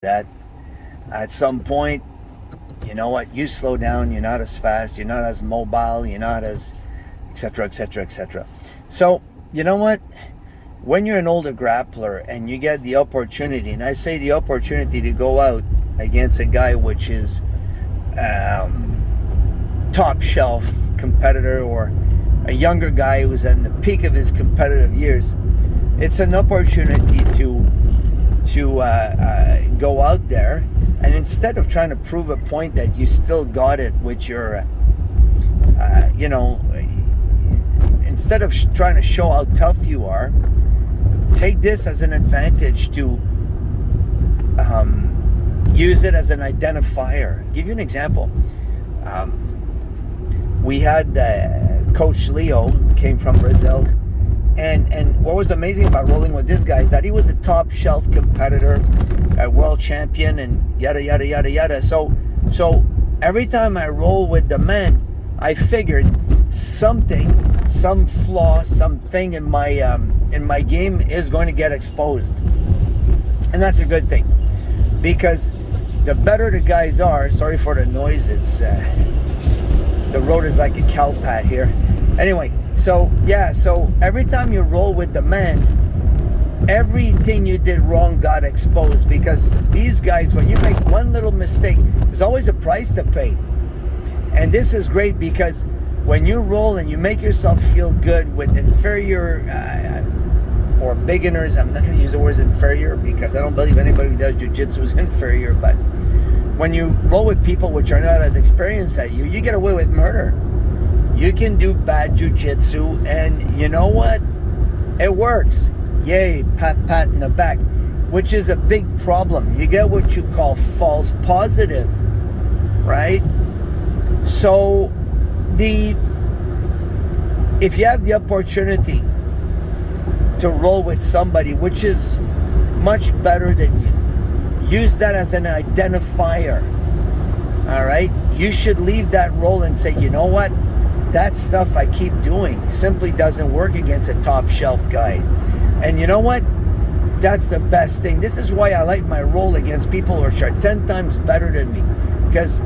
that at some point, you know what, you slow down, you're not as fast, you're not as mobile, you're not as etc etc etc. So you know what, when you're an older grappler and you get the opportunity, and I say the opportunity, to go out against a guy which is top shelf competitor, or a younger guy who's at the peak of his competitive years, it's an opportunity to go out there, and instead of trying to prove a point that you still got it with your instead of trying to show how tough you are, take this as an advantage to use it as an identifier. I'll give you an example. We had Coach Leo, came from Brazil, and what was amazing about rolling with this guy is that he was a top shelf competitor, a world champion, and yada yada yada yada. So every time I roll with the man, I figured some flaw, something in my game is going to get exposed, and that's a good thing, because the better the guys are. Sorry for the noise. It's the road is like a cow pat here. Anyway, so every time you roll with the man, everything you did wrong got exposed, because these guys, when you make one little mistake, there's always a price to pay. And this is great, because when you roll and you make yourself feel good with inferior or beginners, I'm not going to use the words inferior because I don't believe anybody who does jiu-jitsu is inferior, but when you roll with people which are not as experienced as you get away with murder. You can do bad jiu-jitsu, and you know what? It works. Yay, pat in the back, which is a big problem. You get what you call false positive, right? So if you have the opportunity to roll with somebody which is much better than you, use that as an identifier. All right, you should leave that roll and say, you know what, that stuff I keep doing simply doesn't work against a top shelf guy. And you know what, that's the best thing. This is why I like my roll against people which are 10 times better than me, because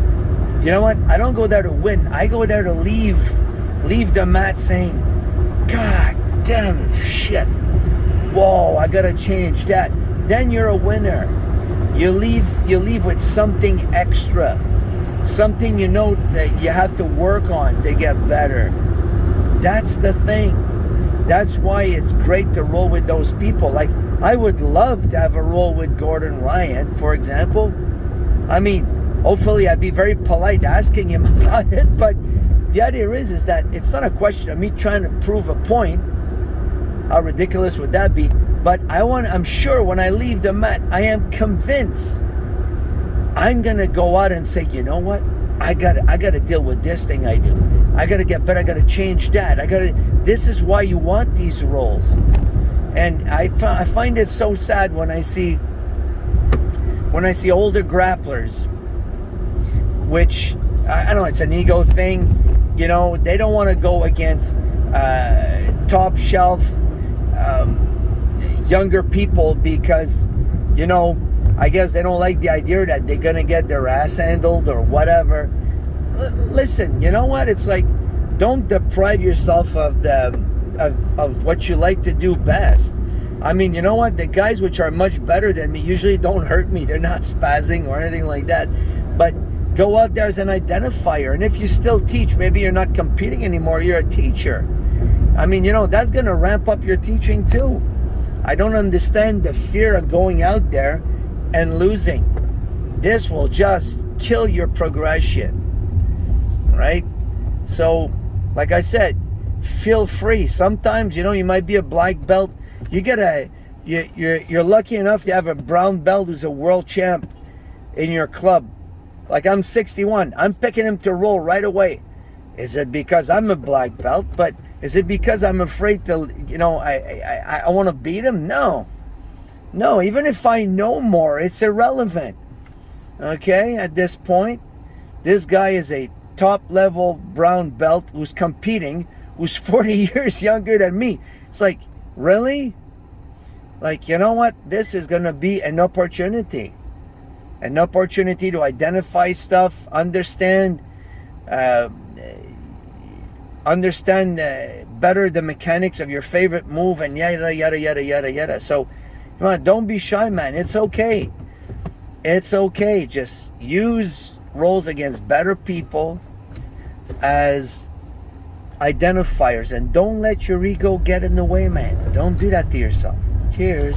you know what, I don't go there to win. I go there to leave the mat saying, God damn it, shit, whoa, I gotta change that. Then you're a winner. You leave with something extra, something you know that you have to work on to get better. That's the thing. That's why it's great to roll with those people. Like, I would love to have a roll with Gordon Ryan, for example. I mean, hopefully I'd be very polite asking him about it, but the idea is that it's not a question of me trying to prove a point. How ridiculous would that be? But I'm sure when I leave the mat, I am convinced I'm gonna go out and say, you know what? I gotta deal with this thing I do. I gotta get better. I gotta change that. This is why you want these roles. And I find it so sad when I see older grapplers, which I don't know, it's an ego thing. You know, they don't want to go against top shelf younger people because, you know, I guess they don't like the idea that they're gonna get their ass handled or whatever. Listen, you know what? It's like, don't deprive yourself of what you like to do best. I mean, you know what? The guys which are much better than me usually don't hurt me. They're not spazzing or anything like that. But go out there as an identifier. And if you still teach, maybe you're not competing anymore, you're a teacher. I mean, you know, that's going to ramp up your teaching too. I don't understand the fear of going out there and losing. This will just kill your progression, right? So, like I said, feel free. Sometimes, you know, you might be a black belt. You're lucky enough to have a brown belt who's a world champ in your club. Like, I'm 61. I'm picking him to roll right away. Is it because I'm a black belt? But is it because I'm afraid to, you know, I want to beat him? No. Even if I know more, it's irrelevant. Okay, at this point, this guy is a top-level brown belt who's competing, who's 40 years younger than me. It's like, really? Like, you know what? This is going to be an opportunity. an opportunity to identify stuff, understand better the mechanics of your favorite move, and yada yada yada yada yada. So come on, don't be shy, man. It's okay. It's okay. Just use rolls against better people as identifiers, and don't let your ego get in the way, man. Don't do that to yourself. Cheers.